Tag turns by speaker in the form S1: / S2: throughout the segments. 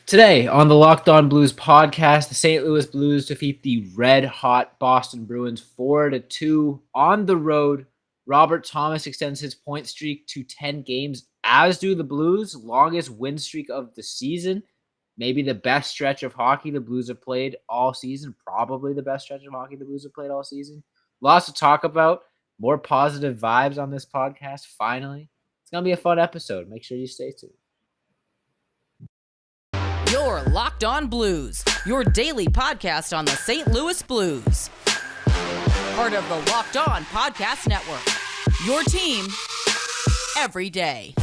S1: Today on the Locked On Blues podcast, the St. Louis Blues defeat the red-hot Boston Bruins 4-2 on the road. Robert Thomas extends his point streak to 10 games, as do the Blues, longest win streak of the season. Maybe the best stretch of hockey the Blues have played all season. Probably the best stretch of hockey the Blues have played all season. Lots to talk about. More positive vibes on this podcast, finally. It's going to be a fun episode. Make sure you stay tuned.
S2: You're Locked On Blues, your daily podcast on the St. Louis Blues. Part of the Locked On Podcast Network, your team every day.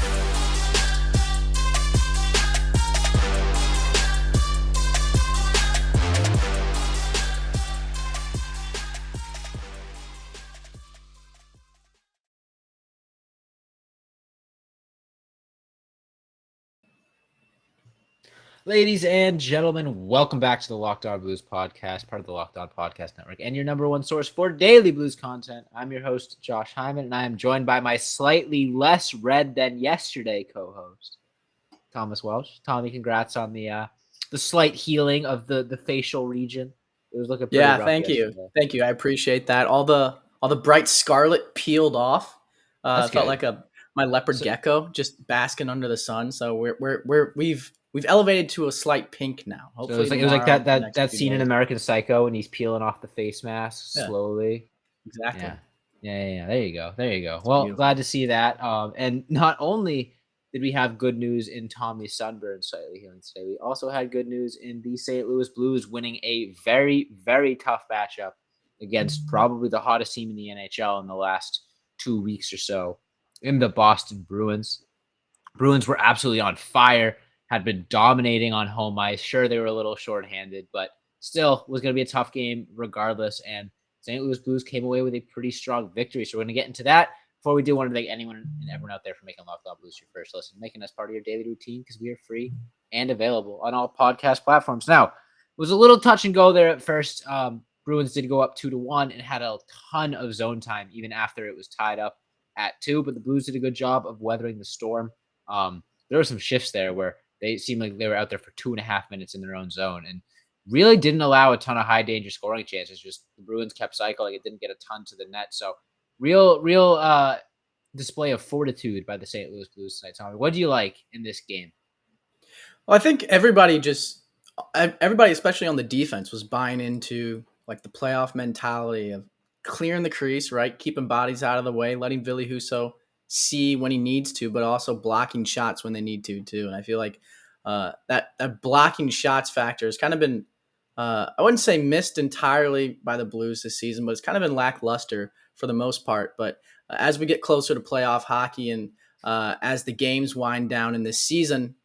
S1: Ladies and gentlemen, welcome back to the Locked On Blues podcast, part of the Locked On Podcast Network, and your number one source for daily Blues content. I'm your host, Josh Hyman, and I am joined by my slightly less red than yesterday co-host, Thomas Welch. Tommy, congrats on the slight healing of the facial region. It was looking pretty rough
S3: thank
S1: yesterday.
S3: you. Thank you. I appreciate that. All the bright scarlet peeled off.
S1: That's
S3: felt
S1: good.
S3: like my leopard gecko just basking under the sun. So we've elevated to a slight pink now.
S1: So
S3: Hopefully
S1: it was like
S3: tomorrow,
S1: that scene in American Psycho when he's peeling off the face mask slowly.
S3: Exactly.
S1: Yeah. There you go. Well,
S3: beautiful.
S1: glad to see that. And not only did we have good news in Tommy's sunburn slightly healing today, we also had good news in the St. Louis Blues winning a very, very tough matchup against probably the hottest team in the NHL in the last 2 weeks or so, in the Boston Bruins. Bruins were absolutely on fire, had been dominating on home ice. Sure, they were a little shorthanded, but still was going to be a tough game regardless. And St. Louis Blues came away with a pretty strong victory. So we're going to get into that. Before we do, want to thank anyone and everyone out there for making Locked On Blues your first listen, making us part of your daily routine, because we are free and available on all podcast platforms. Now, it was a little touch and go there at first. Bruins did go up 2-1 and had a ton of zone time even after it was tied up at 2, but the Blues did a good job of weathering the storm. There were some shifts there where they seemed like they were out there for 2.5 minutes in their own zone and really didn't allow a ton of high danger scoring chances. Just the Bruins kept cycling. It didn't get a ton to the net. So real display of fortitude by the St. Louis Blues tonight. Tommy, what do you like in this game?
S3: Well, I think everybody, especially on the defense, was buying into like the playoff mentality of clearing the crease, right? Keeping bodies out of the way, letting Ville Husso see when he needs to, but also blocking shots when they need to too. And I feel like that blocking shots factor has kind of been, I wouldn't say missed entirely by the Blues this season, but it's kind of been lackluster for the most part. But as we get closer to playoff hockey and as the games wind down in this season,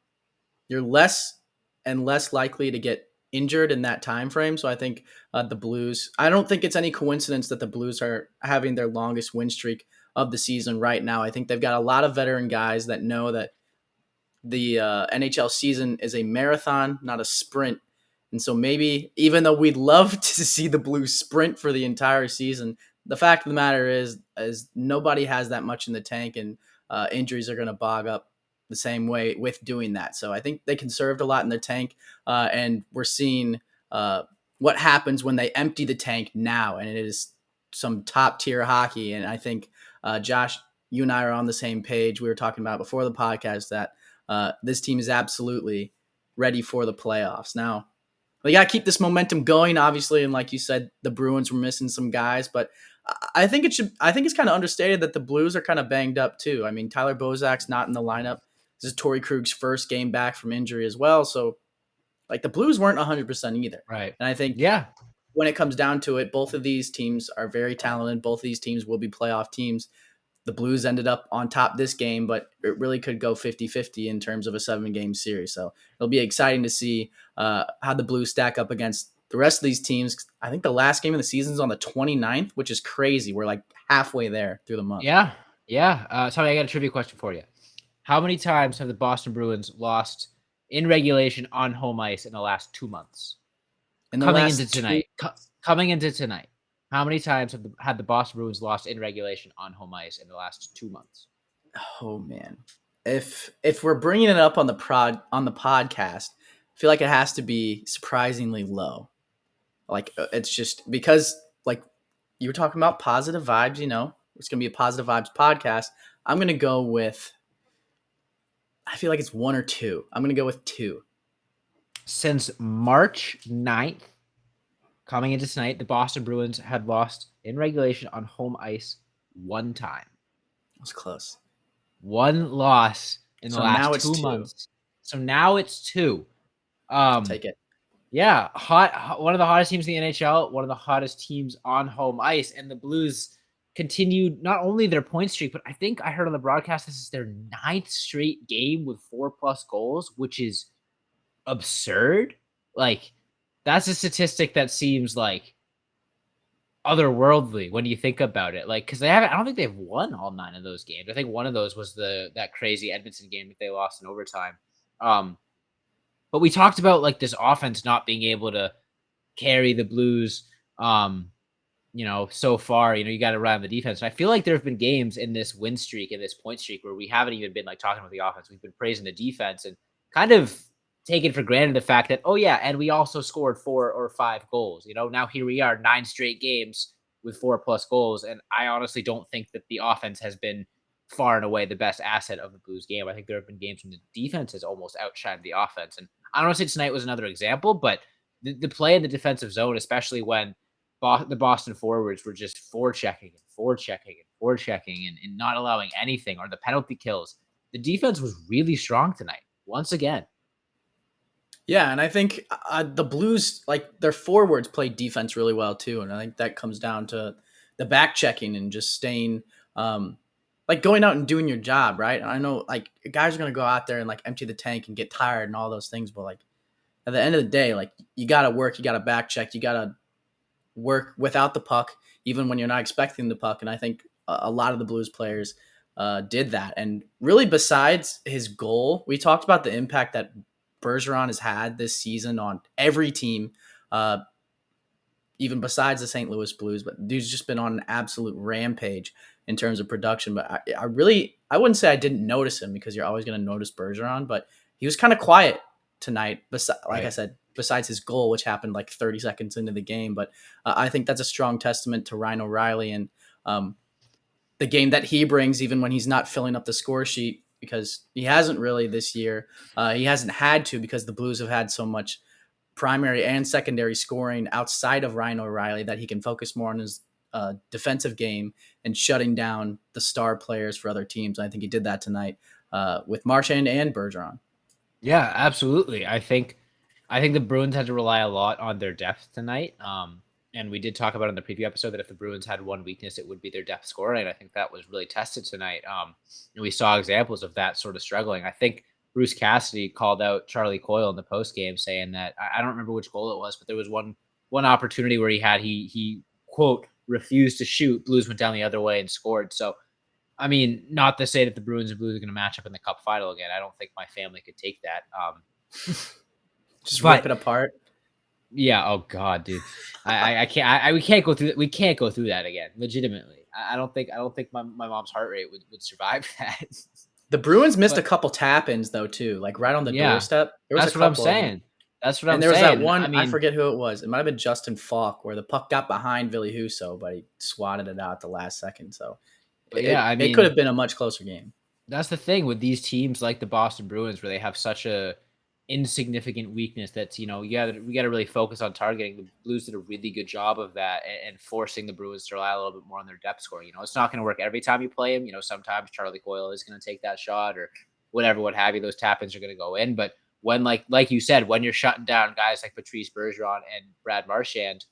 S3: you're less and less likely to get injured in that time frame. So I think the Blues, I don't think it's any coincidence that the Blues are having their longest win streak of the season right now. I think they've got a lot of veteran guys that know that the NHL season is a marathon, not a sprint. And so maybe, even though we'd love to see the Blues sprint for the entire season, the fact of the matter is nobody has that much in the tank, and injuries are going to bog up the same way with doing that. So I think they conserved a lot in their tank, and we're seeing what happens when they empty the tank now, and it is some top tier hockey. And I think, Josh, you and I are on the same page. We were talking about before the podcast that this team is absolutely ready for the playoffs. Now, they got to keep this momentum going, obviously, and like you said, the Bruins were missing some guys, but I think it's kind of understated that the Blues are kind of banged up too. I mean, Tyler Bozak's not in the lineup. This is Torey Krug's first game back from injury as well. So, like, the Blues weren't 100% either.
S1: Right.
S3: And I think when it comes down to it, both of these teams are very talented. Both of these teams will be playoff teams. The Blues ended up on top this game, but it really could go 50-50 in terms of a 7-game series. So it'll be exciting to see how the Blues stack up against the rest of these teams. I think the last game of the season is on the 29th, which is crazy. We're like halfway there through the month.
S1: Yeah. Tommy, I got a trivia question for you. How many times have the Boston Bruins lost in regulation on home ice in the last 2 months? Coming into tonight, how many times have the Boston Bruins lost in regulation on home ice in the last 2 months?
S3: Oh man, if we're bringing it up on the podcast, feel like it has to be surprisingly low. Like it's just because like you were talking about positive vibes, it's going to be a positive vibes podcast. I'm going to go with, I feel like it's 1 or 2. I'm going to go with 2.
S1: Since March 9th, coming into tonight, the Boston Bruins had lost in regulation on home ice 1 time.
S3: It was close.
S1: 1 loss in the
S3: So now
S1: last
S3: it's
S1: 2
S3: 2.
S1: months. So now it's 2.
S3: I'll take it.
S1: Yeah, hot. One of the hottest teams in the NHL, one of the hottest teams on home ice, and the Blues continued not only their point streak, but I think I heard on the broadcast this is their 9th straight game with 4+ goals, which is absurd. Like, that's a statistic that seems like otherworldly when you think about it. Like, because I don't think they've won all 9 of those games. I think one of those was that crazy Edmonton game that they lost in overtime. But we talked about like this offense not being able to carry the Blues, so far. You got to rely on the defense. And I feel like there have been games in this win streak, in this point streak, where we haven't even been like talking about the offense. We've been praising the defense and kind of taken for granted the fact that, oh yeah, and we also scored 4 or 5 goals. Now here we are, 9 straight games with 4+ goals. And I honestly don't think that the offense has been far and away the best asset of the Blues game. I think there have been games when the defense has almost outshined the offense. And I don't want to say tonight was another example, but the play in the defensive zone, especially when the Boston forwards were just forechecking and not allowing anything, or the penalty kills. The defense was really strong tonight, once again.
S3: Yeah, and I think the Blues, like their forwards played defense really well too, and I think that comes down to the back checking and just staying, like going out and doing your job, right? I know like guys are gonna go out there and like empty the tank and get tired and all those things, but like at the end of the day, like you gotta work, you gotta back check, you gotta work without the puck, even when you're not expecting the puck. And I think a lot of the Blues players did that. And really, besides his goal, we talked about the impact that Bergeron has had this season on every team, even besides the St. Louis Blues. But dude's just been on an absolute rampage in terms of production. But I wouldn't say I didn't notice him, because you're always going to notice Bergeron, but he was kind of quiet tonight. Like I said, besides his goal, which happened like 30 seconds into the game. But I think that's a strong testament to Ryan O'Reilly and the game that he brings, even when he's not filling up the score sheet, because he hasn't really this year. He hasn't had to, because the Blues have had so much primary and secondary scoring outside of Ryan O'Reilly that he can focus more on his defensive game and shutting down the star players for other teams. I think he did that tonight with Marchand and Bergeron.
S1: Yeah, absolutely. I think the Bruins had to rely a lot on their depth tonight. And we did talk about in the preview episode that if the Bruins had one weakness, it would be their depth scoring. And I think that was really tested tonight. And we saw examples of that sort of struggling. I think Bruce Cassidy called out Charlie Coyle in the post game, saying that I don't remember which goal it was, but there was one opportunity where he quote refused to shoot. Blues went down the other way and scored. So, I mean, not to say that the Bruins and Blues are going to match up in the Cup final again. I don't think my family could take that.
S3: Just rip it apart.
S1: Yeah. Oh God, dude. I can't. We can't go through that. We can't go through that again. Legitimately, I don't think my mom's heart rate would survive that.
S3: The Bruins missed a couple tap-ins though too, like right on the doorstep.
S1: That's what I'm saying. That's what I'm saying.
S3: And there was that one. I forget who it was. It might have been Justin Falk, where the puck got behind Ville Husso, but he swatted it out at the last second. So, it could have been a much closer game.
S1: That's the thing with these teams like the Boston Bruins, where they have such a insignificant weakness that's, we got to really focus on targeting. The Blues did a really good job of that and forcing the Bruins to rely a little bit more on their depth scoring. It's not going to work every time you play him. Sometimes Charlie Coyle is going to take that shot or whatever, what have you. Those tap-ins are going to go in. But when, like you said, when you're shutting down guys like Patrice Bergeron and Brad Marchand,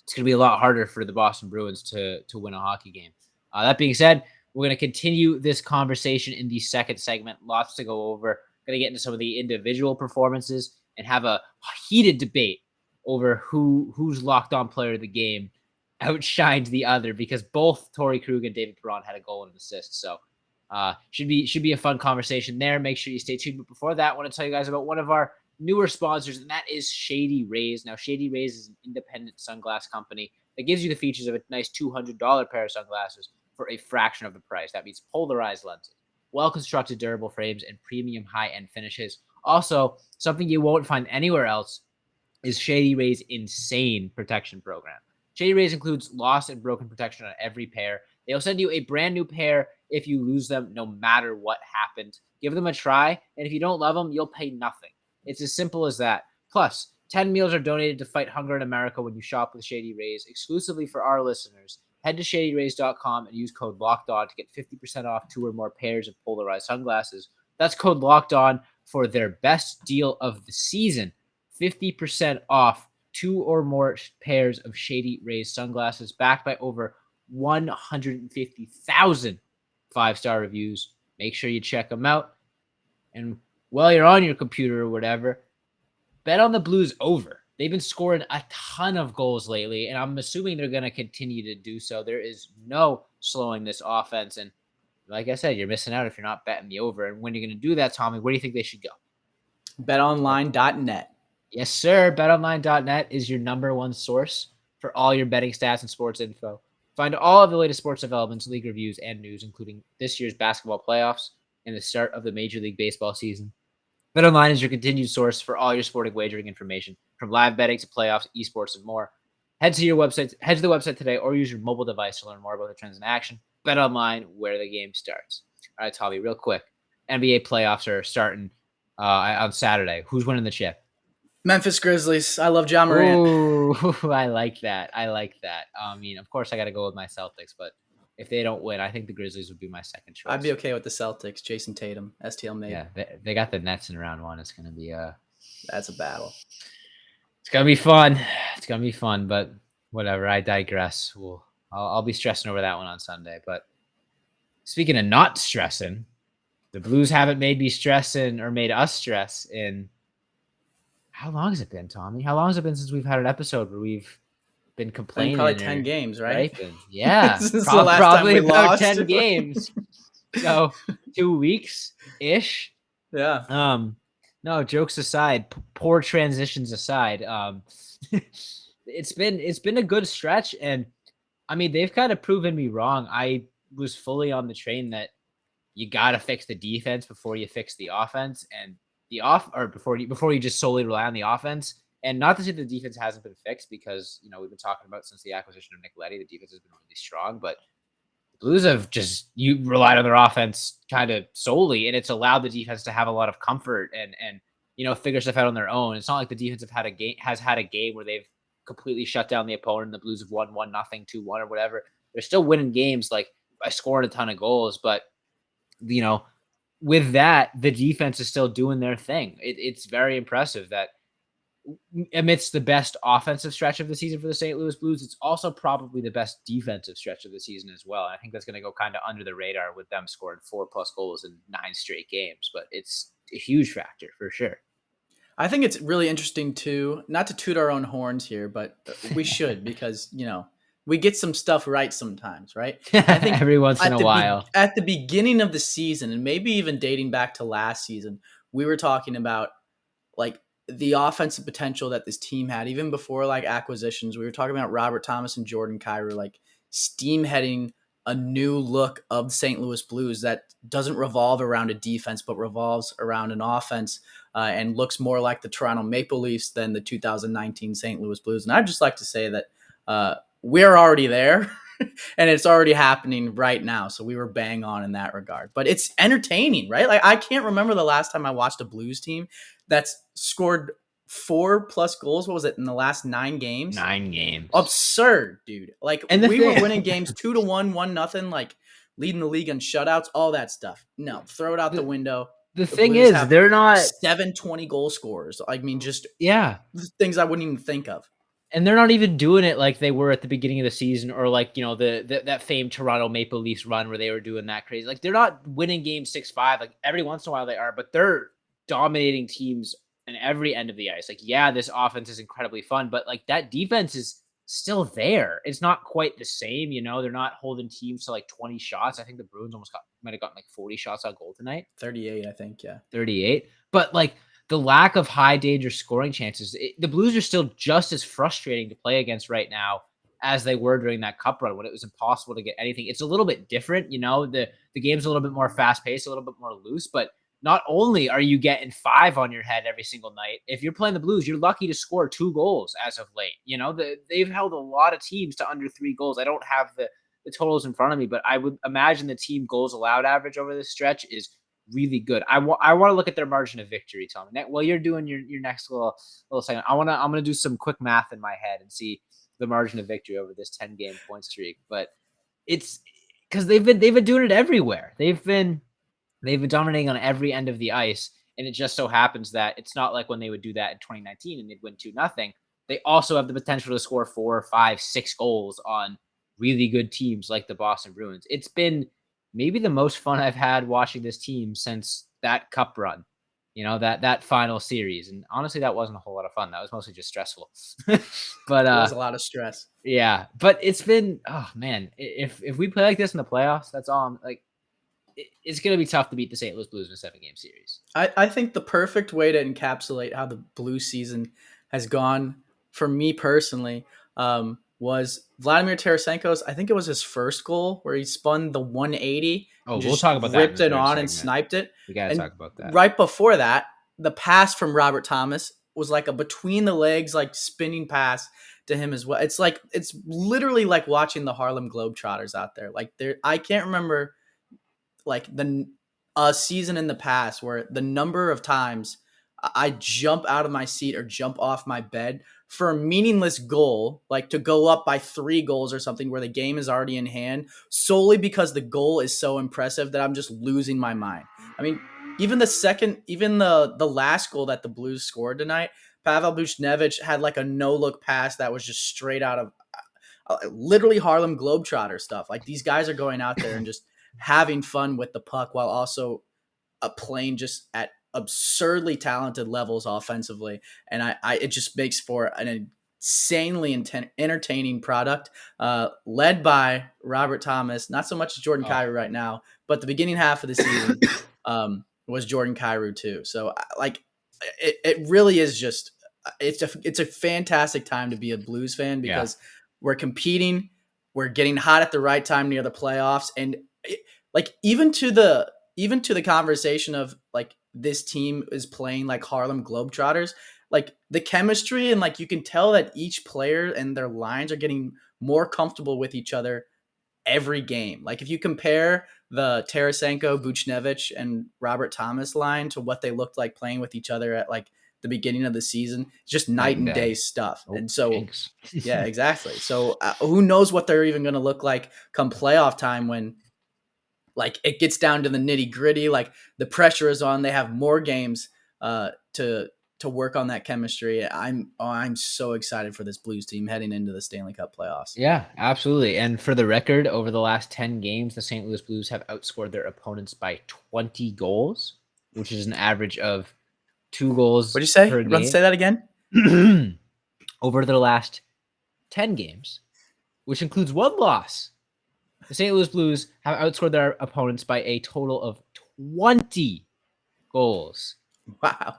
S1: it's going to be a lot harder for the Boston Bruins to win a hockey game. That being said, we're going to continue this conversation in the second segment. Lots to go over. Going to get into some of the individual performances and have a heated debate over who's locked on player of the game outshined the other, because both Torey Krug and David Perron had a goal and an assist. So should be a fun conversation there. Make sure you stay tuned. But before that, I want to tell you guys about one of our newer sponsors, and that is Shady Rays. Now, Shady Rays is an independent sunglass company that gives you the features of a nice $200 pair of sunglasses for a fraction of the price. That means polarized lenses, well-constructed durable frames, and premium high-end finishes, Also, something you won't find anywhere else is Shady Rays' insane protection program. Shady Rays includes lost and broken protection on every pair. They'll send you a brand new pair if you lose them, no matter what happened. Give them a try, and if you don't love them, you'll pay nothing. It's as simple as that. Plus, 10 meals are donated to fight hunger in America when you shop with Shady Rays, exclusively for our listeners. Head to shadyrays.com and use code LOCKEDON to get 50% off 2 or more pairs of polarized sunglasses. That's code LOCKEDON for their best deal of the season. 50% off 2 or more pairs of Shady Rays sunglasses, backed by over 150,000 5-star reviews. Make sure you check them out. And while you're on your computer or whatever, bet on the Blues over. They've been scoring a ton of goals lately, and I'm assuming they're going to continue to do so. There is no slowing this offense. And like I said, you're missing out if you're not betting the over. And when you're going to do that, Tommy, where do you think they should go?
S3: BetOnline.net.
S1: Yes, sir. BetOnline.net is your number one source for all your betting stats and sports info. Find all of the latest sports developments, league reviews, and news, including this year's basketball playoffs and the start of the Major League Baseball season. BetOnline is your continued source for all your sporting wagering information, from live betting to playoffs, esports, and more. Head to the website today, or use your mobile device to learn more about the trends in action. BetOnline, where the game starts. All right, Tommy, real quick. NBA playoffs are starting on Saturday. Who's winning the chip?
S3: Memphis Grizzlies. I love Ja Morant.
S1: Ooh, I like that. I mean, of course, I got to go with my Celtics, but if they don't win, I think the Grizzlies would be my second choice.
S3: I'd be okay with the Celtics. Jason Tatum, STL made.
S1: Yeah, they got the Nets in round one. It's going to be
S3: that's a battle.
S1: It's going to be fun. But whatever. I digress. I'll be stressing over that one on Sunday. But speaking of not stressing, the Blues haven't made me stressing or made us stress in. How long has it been, Tommy? How long has it been since we've had an episode where we've been complaining?
S3: Probably 10 games, right?
S1: Yeah,
S3: Since the last
S1: probably
S3: time we
S1: about
S3: lost.
S1: 10 games. So 2 weeks ish.
S3: Yeah.
S1: No, jokes aside, poor transitions aside, it's been a good stretch, and I mean they've kind of proven me wrong. I was fully on the train that you got to fix the defense before you fix the offense, and before you just solely rely on the offense. And not to say the defense hasn't been fixed, because we've been talking about since the acquisition of Nick Leddy, the defense has been really strong, but the Blues have you relied on their offense kind of solely, and it's allowed the defense to have a lot of comfort and figure stuff out on their own. It's not like the defense has had a game where they've completely shut down the opponent and the Blues have won 1-0, 2-1 or whatever. They're still winning games like by scoring a ton of goals, but with that, the defense is still doing their thing. It's very impressive that amidst the best offensive stretch of the season for the St. Louis Blues, it's also probably the best defensive stretch of the season as well. And I think that's going to go kind of under the radar with them scoring 4+ goals in 9 straight games, but it's a huge factor for sure.
S3: I think it's really interesting too, not to toot our own horns here, but we should, because, we get some stuff right sometimes, right?
S1: I think every once in a while.
S3: At the beginning of the season, and maybe even dating back to last season, we were talking about like the offensive potential that this team had, even before like acquisitions. We were talking about Robert Thomas and Jordan Kyrou, like steamheading a new look of the St. Louis Blues that doesn't revolve around a defense, but revolves around an offense and looks more like the Toronto Maple Leafs than the 2019 St. Louis Blues. And I'd just like to say that we're already there and it's already happening right now. So we were bang on in that regard, but it's entertaining, right? Like I can't remember the last time I watched a Blues team that's scored 4+ goals. What was it in the last 9 games?
S1: 9 games.
S3: Absurd, dude. Like
S1: and
S3: we were winning games 2-1, 1-0, like leading the league on shutouts, all that stuff. No, throw it out the window.
S1: The thing is, they're not
S3: 720 goal scorers. I mean, just things I wouldn't even think of.
S1: And they're not even doing it like they were at the beginning of the season, or like, that famed Toronto Maple Leafs run where they were doing that crazy. Like they're not winning games 6-5. Like every once in a while they are, but they're dominating teams in every end of the ice. Like, yeah, this offense is incredibly fun, but like that defense is still there. It's not quite the same, they're not holding teams to like 20 shots. I think the Bruins might have gotten like 40 shots on goal tonight.
S3: 38, I think. Yeah.
S1: 38. But like the lack of high danger scoring chances, the Blues are still just as frustrating to play against right now as they were during that cup run when it was impossible to get anything. It's a little bit different, the game's a little bit more fast paced, a little bit more loose, but not only are you getting 5 on your head every single night, if you're playing the Blues, you're lucky to score 2 goals as of late. They've held a lot of teams to under 3 goals. I don't have the totals in front of me, but I would imagine the team goals allowed average over this stretch is really good. I want to look at their margin of victory, Tommy. While you're doing your next little segment, I'm gonna do some quick math in my head and see the margin of victory over this 10-game point streak. But it's because they've been doing it everywhere. They've been dominating on every end of the ice, and it just so happens that it's not like when they would do that in 2019 and they'd win 2-0. They also have the potential to score 4, 5, 6 goals on really good teams like the Boston Bruins. It's been maybe the most fun I've had watching this team since that cup run, that final series. And honestly, that wasn't a whole lot of fun. That was mostly just stressful. But
S3: It was a lot of stress.
S1: yeah, but it's been, oh man, if we play like this in the playoffs, that's all I'm like, it's going to be tough to beat the St. Louis Blues in a 7-game series.
S3: I think the perfect way to encapsulate how the Blues season has gone for me personally was Vladimir Tarasenko's, I think it was his first goal where he spun the 180.
S1: Oh,
S3: and
S1: we'll
S3: just
S1: talk about that.
S3: Ripped it on and sniped it.
S1: We got to talk about that.
S3: Right before that, the pass from Robert Thomas was like a between the legs, like spinning pass to him as well. It's literally like watching the Harlem Globetrotters out there. Like I can't remember like a season in the past where the number of times I jump out of my seat or jump off my bed for a meaningless goal, like to go up by 3 goals or something where the game is already in hand, solely because the goal is so impressive that I'm just losing my mind. I mean, even the last goal that the Blues scored tonight, Pavel Buchnevich had like a no-look pass that was just straight out of literally Harlem Globetrotter stuff. Like these guys are going out there and just having fun with the puck while also playing just at absurdly talented levels offensively, and it just makes for an insanely entertaining product, led by Robert Thomas. Not so much Jordan Kyrou right now, but the beginning half of the season was Jordan Kyrou too. So like it really is just it's a fantastic time to be a Blues fan because we're competing, we're getting hot at the right time near the playoffs, and like even to the conversation of like this team is playing like Harlem Globetrotters, like the chemistry and like you can tell that each player and their lines are getting more comfortable with each other every game. Like if you compare the Tarasenko, Buchnevich, and Robert Thomas line to what they looked like playing with each other at like the beginning of the season, it's just night and day stuff. And so, yeah, exactly. So who knows what they're even going to look like come playoff time when like it gets down to the nitty gritty, like the pressure is on. They have more games to work on that chemistry. I'm so excited for this Blues team heading into the Stanley Cup playoffs.
S1: Yeah, absolutely. And for the record, over the last 10 games, the St. Louis Blues have outscored their opponents by 20 goals, which is an average of 2 goals.
S3: What'd you say?
S1: Per game.
S3: Let's say that again.
S1: Over the last 10 games, which includes 1 loss. The St. Louis Blues have outscored their opponents by a total of 20 goals.
S3: Wow.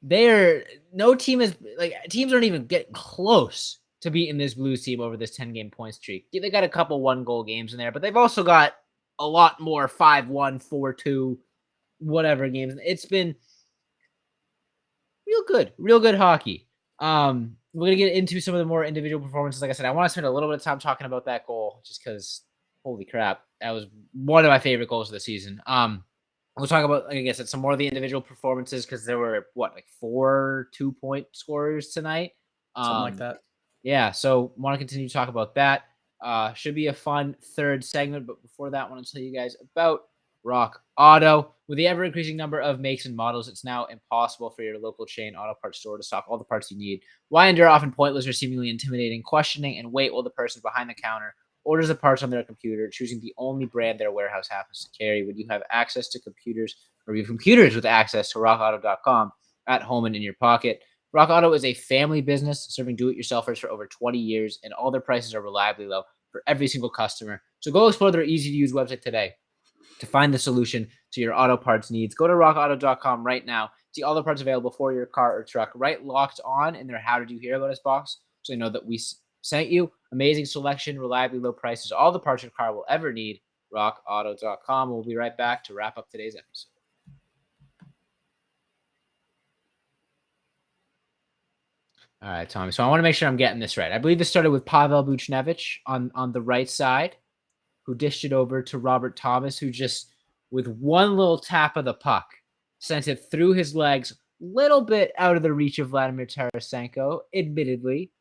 S1: No team is like teams aren't even getting close to beating this Blues team over this 10-game point streak. They got a couple 1-goal games in there, but they've also got a lot more 5-1, 4-2, whatever games. It's been real good hockey. We're gonna get into some of the more individual performances. Like I said, I want to spend a little bit of time talking about that goal just because holy crap, that was one of my favorite goals of the season. We'll talk about, like I guess, some more of the individual performances because there were 4 2-point scorers tonight,
S3: something like that.
S1: Yeah, so want to continue to talk about that. Should be a fun third segment, but before that, I want to tell you guys about Rock Auto. With the ever-increasing number of makes and models, it's now impossible for your local chain auto parts store to stock all the parts you need. Why endure often pointless or seemingly intimidating questioning and wait while the person behind the counter orders the parts on their computer, choosing the only brand their warehouse happens to carry when you have access to computers or your computers with access to rockauto.com at home and in your pocket. Rock Auto is a family business serving do-it-yourselfers for over 20 years, and all their prices are reliably low for every single customer. So go explore their easy-to-use website today to find the solution to your auto parts needs. Go to rockauto.com right now. See all the parts available for your car or truck. Right locked on in their How Did You Hear About Us box so you know that we sent you. Amazing selection, reliably low prices, all the parts your car will ever need. rockauto.com. We'll be right back to wrap up today's episode. All right, Tommy. So I want to make sure I'm getting this right. I believe this started with Pavel Buchnevich on the right side, who dished it over to Robert Thomas, who just, with one little tap of the puck, sent it through his legs, little bit out of the reach of Vladimir Tarasenko, admittedly.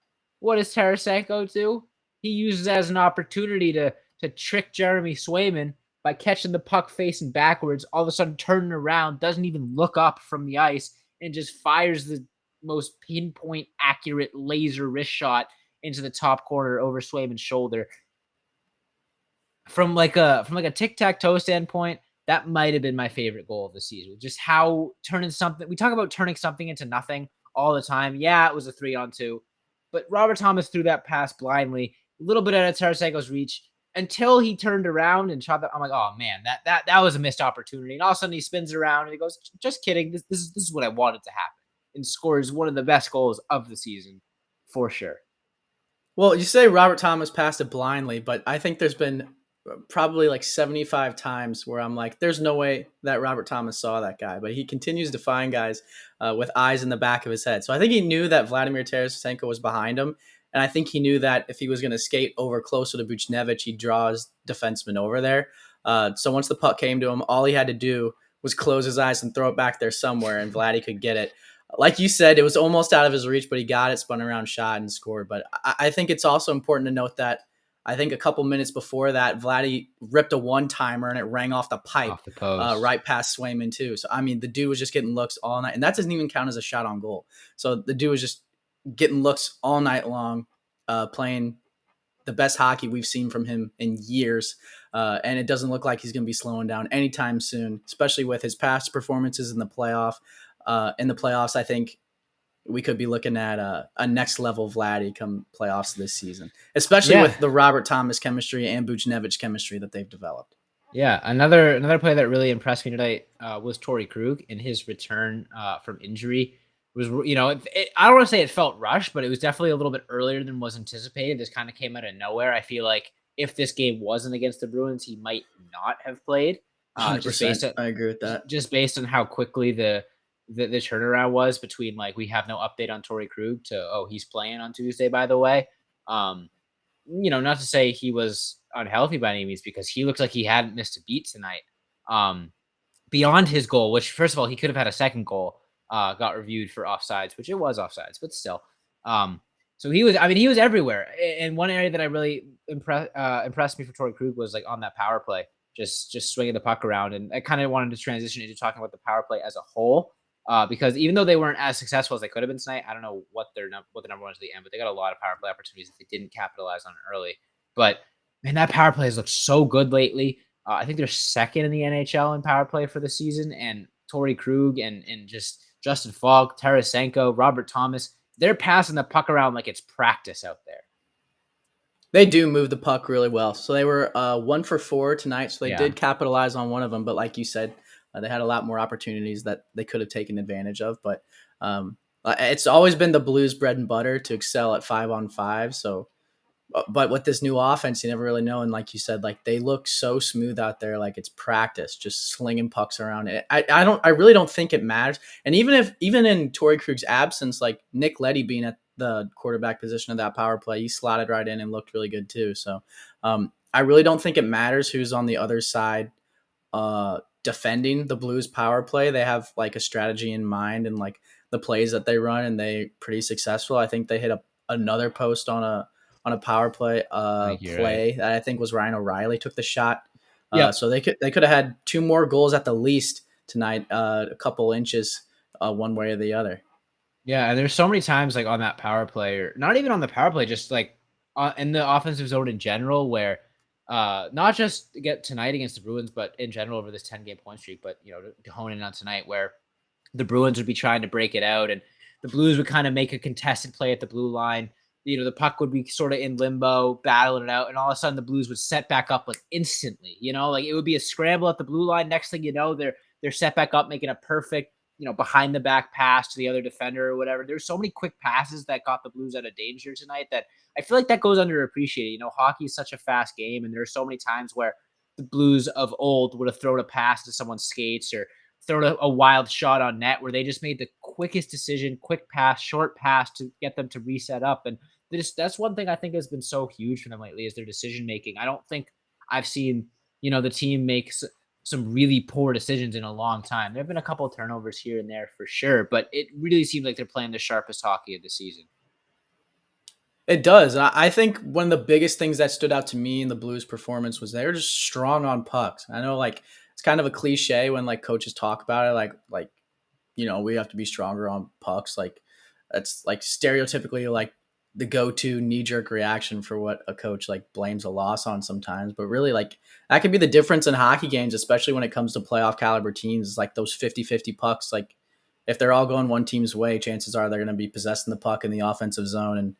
S1: What does Tarasenko do? He uses it as an opportunity to trick Jeremy Swayman by catching the puck facing backwards, all of a sudden turning around, doesn't even look up from the ice, and just fires the most pinpoint accurate laser wrist shot into the top corner over Swayman's shoulder. From like a tic-tac-toe standpoint, that might have been my favorite goal of the season. Just how we talk about turning something into nothing all the time. Yeah, it was a 3-on-2, but Robert Thomas threw that pass blindly, a little bit out of Tarasenko's reach until he turned around and shot that. I'm like, oh man, that was a missed opportunity. And all of a sudden he spins around and he goes, just kidding. This is what I wanted to happen, and scores one of the best goals of the season for sure.
S3: Well, you say Robert Thomas passed it blindly, but I think there's been probably like 75 times where I'm like, there's no way that Robert Thomas saw that guy, but he continues to find guys with eyes in the back of his head. So I think he knew that Vladimir Tarasenko was behind him. And I think he knew that if he was going to skate over closer to Buchnevich, he'd draw his defenseman over there. So once the puck came to him, all he had to do was close his eyes and throw it back there somewhere, and Vladdy could get it. Like you said, it was almost out of his reach, but he got it, spun around, shot, and scored. But I think it's also important to note that I think a couple minutes before that, Vladdy ripped a one-timer and it rang off the pipe
S1: Off the post.
S3: right past Swayman too. So, I mean, the dude was just getting looks all night. And that doesn't even count as a shot on goal. So the dude was just getting looks all night long, playing the best hockey we've seen from him in years. And it doesn't look like he's going to be slowing down anytime soon, especially with his past performances in the playoff. In the playoffs, I think we could be looking at a next level Vladdy come playoffs this season, especially with the Robert Thomas chemistry and Buchnevich chemistry that they've developed.
S1: Yeah, another play that really impressed me tonight was Torey Krug in his return from injury. It was, I don't want to say it felt rushed, but it was definitely a little bit earlier than was anticipated. This kind of came out of nowhere. I feel like if this game wasn't against the Bruins, he might not have played.
S3: 100%. I agree with that.
S1: Just based on how quickly the turnaround was between, like, we have no update on Torey Krug to, he's playing on Tuesday, by the way. Not to say he was unhealthy by any means, because he looks like he hadn't missed a beat tonight. Beyond his goal, which, first of all, he could have had a second goal, got reviewed for offsides, which it was offsides, but still. So he was everywhere. And one area that I really impressed me for Torey Krug was, like, on that power play, just swinging the puck around. And I kind of wanted to transition into talking about the power play as a whole. Because even though they weren't as successful as they could have been tonight, I don't know what the number was at the end, but they got a lot of power play opportunities if they didn't capitalize on it early. But man, that power play has looked so good lately. I think they're second in the NHL in power play for the season, and Torey Krug and just Justin Falk, Tarasenko, Robert Thomas, they're passing the puck around like it's practice out there.
S3: They do move the puck really well. So they were 1 for 4 tonight, so they did capitalize on one of them. But like you said, they had a lot more opportunities that they could have taken advantage of. But it's always been the Blues' bread and butter to excel at 5-on-5. So, but with this new offense, you never really know. And like you said, like, they look so smooth out there, like it's practice, just slinging pucks around. I really don't think it matters. And even in Torey Krug's absence, like Nick Leddy being at the quarterback position of that power play, he slotted right in and looked really good too. So I really don't think it matters who's on the other side defending the Blues power play. They have, like, a strategy in mind and, like, the plays that they run, and they pretty successful. I think they hit another post on a power play play that I think was Ryan O'Reilly took the shot. So they could have had 2 more goals at the least tonight, a couple inches one way or the other.
S1: Yeah, and there's so many times, like, on that power play, or not even on the power play, just like in the offensive zone in general, where not just get tonight against the Bruins, but in general over this 10-game point streak, but to hone in on tonight, where the Bruins would be trying to break it out and the Blues would kind of make a contested play at the blue line. The puck would be sort of in limbo, battling it out, and all of a sudden the Blues would set back up, like, instantly. Like, it would be a scramble at the blue line. Next thing you know, they're set back up, making a perfect, behind the back pass to the other defender or whatever. There's so many quick passes that got the Blues out of danger tonight that I feel like that goes underappreciated. Hockey is such a fast game, and there are so many times where the Blues of old would have thrown a pass to someone's skates or throw a wild shot on net where they just made the quickest decision, quick pass, short pass to get them to reset up. And that's one thing I think has been so huge for them lately is their decision making. I don't think I've seen, the team make some really poor decisions in a long time. There have been a couple of turnovers here and there for sure, but it really seems like they're playing the sharpest hockey of the season.
S3: It does. And I think one of the biggest things that stood out to me in the Blues performance was they were just strong on pucks. I know like it's kind of a cliche when like coaches talk about it, like we have to be stronger on pucks. Like that's like stereotypically like the go-to knee-jerk reaction for what a coach like blames a loss on sometimes. But really like that could be the difference in hockey games, especially when it comes to playoff caliber teams, is like those 50-50 pucks. Like if they're all going one team's way, chances are they're going to be possessing the puck in the offensive zone. And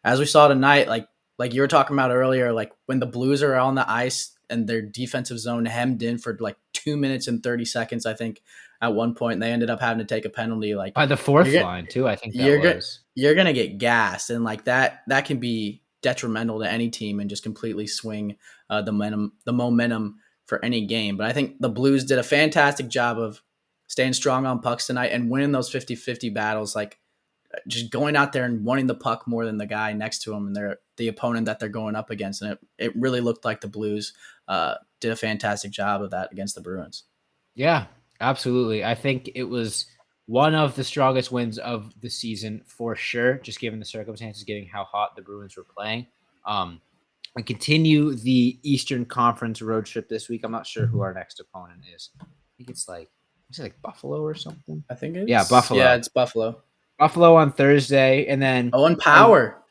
S3: as we saw tonight, like you were talking about earlier, like when the Blues are on the ice and their defensive zone hemmed in for like 2 minutes and 30 seconds, I think at one point, and they ended up having to take a penalty. Like
S1: by the fourth line too, I think
S3: you're gonna get gassed, and like that can be detrimental to any team and just completely swing the momentum for any game. But I think the Blues did a fantastic job of staying strong on pucks tonight and winning those 50-50 battles. Like just going out there and wanting the puck more than the guy next to him and the opponent that they're going up against. And it really looked like the Blues did a fantastic job of that against the Bruins.
S1: Yeah, absolutely. I think it was one of the strongest wins of the season for sure, just given the circumstances, given how hot the Bruins were playing. And continue the Eastern Conference road trip this week. I'm not sure who our next opponent is. I think it's like Buffalo or something?
S3: I think it's
S1: Buffalo.
S3: Yeah, it's Buffalo.
S1: Buffalo on Thursday, and then
S3: and Power.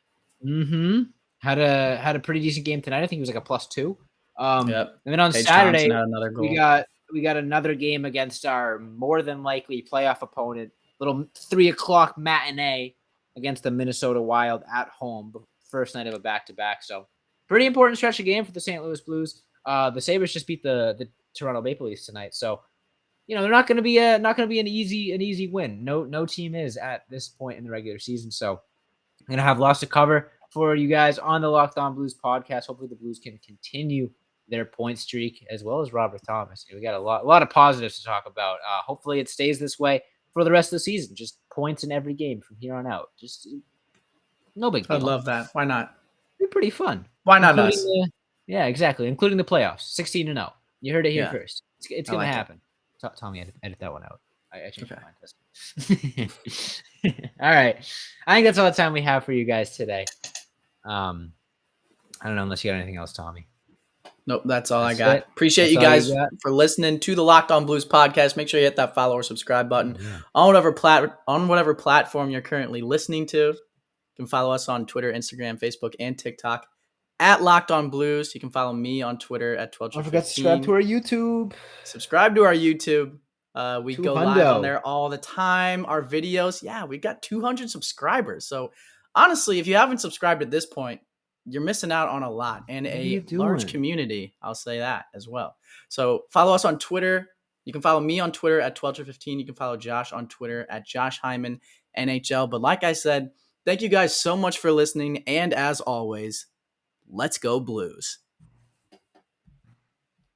S1: Had a pretty decent game tonight. I think it was like a +2.
S3: Yep.
S1: And then on
S3: Paige
S1: Saturday,
S3: had another goal.
S1: we got another game against our more than likely playoff opponent. Little 3:00 matinee against the Minnesota Wild at home. First night of a back-to-back. So pretty important stretch of game for the St. Louis Blues. The Sabres just beat the Toronto Maple Leafs tonight. So they're not going to be an easy win. No team is at this point in the regular season. So I'm going to have lots to cover for you guys on the Locked On Blues podcast. Hopefully the Blues can continue their point streak as well as Robert Thomas. We got a lot of positives to talk about. Hopefully it stays this way for the rest of the season. Just points in every game from here on out. Just no big deal.
S3: I'd love that. Why not?
S1: It'd be pretty fun.
S3: Why not us?
S1: Yeah, exactly. Including the playoffs. 16-0. You heard it here first. It's going to happen. Tommy, edit that one out. I changed my mind. All right. I think that's all the time we have for you guys today. I don't know unless you got anything else, Tommy.
S3: Nope, that's all I got. Appreciate you guys for listening to the Locked On Blues podcast. Make sure you hit that follow or subscribe button on whatever platform you're currently listening to. You can follow us on Twitter, Instagram, Facebook, and TikTok at Locked On Blues. You can follow me on Twitter at 12.
S1: Don't forget to subscribe to our YouTube.
S3: Subscribe to our YouTube. We go live on there all the time. Our videos, we got 200 subscribers. So honestly, if you haven't subscribed at this point, you're missing out on a lot and a large community. I'll say that as well. So follow us on Twitter. You can follow me on Twitter at 1215. You can follow Josh on Twitter at Josh Hyman NHL. But like I said, thank you guys so much for listening. And as always, let's go Blues.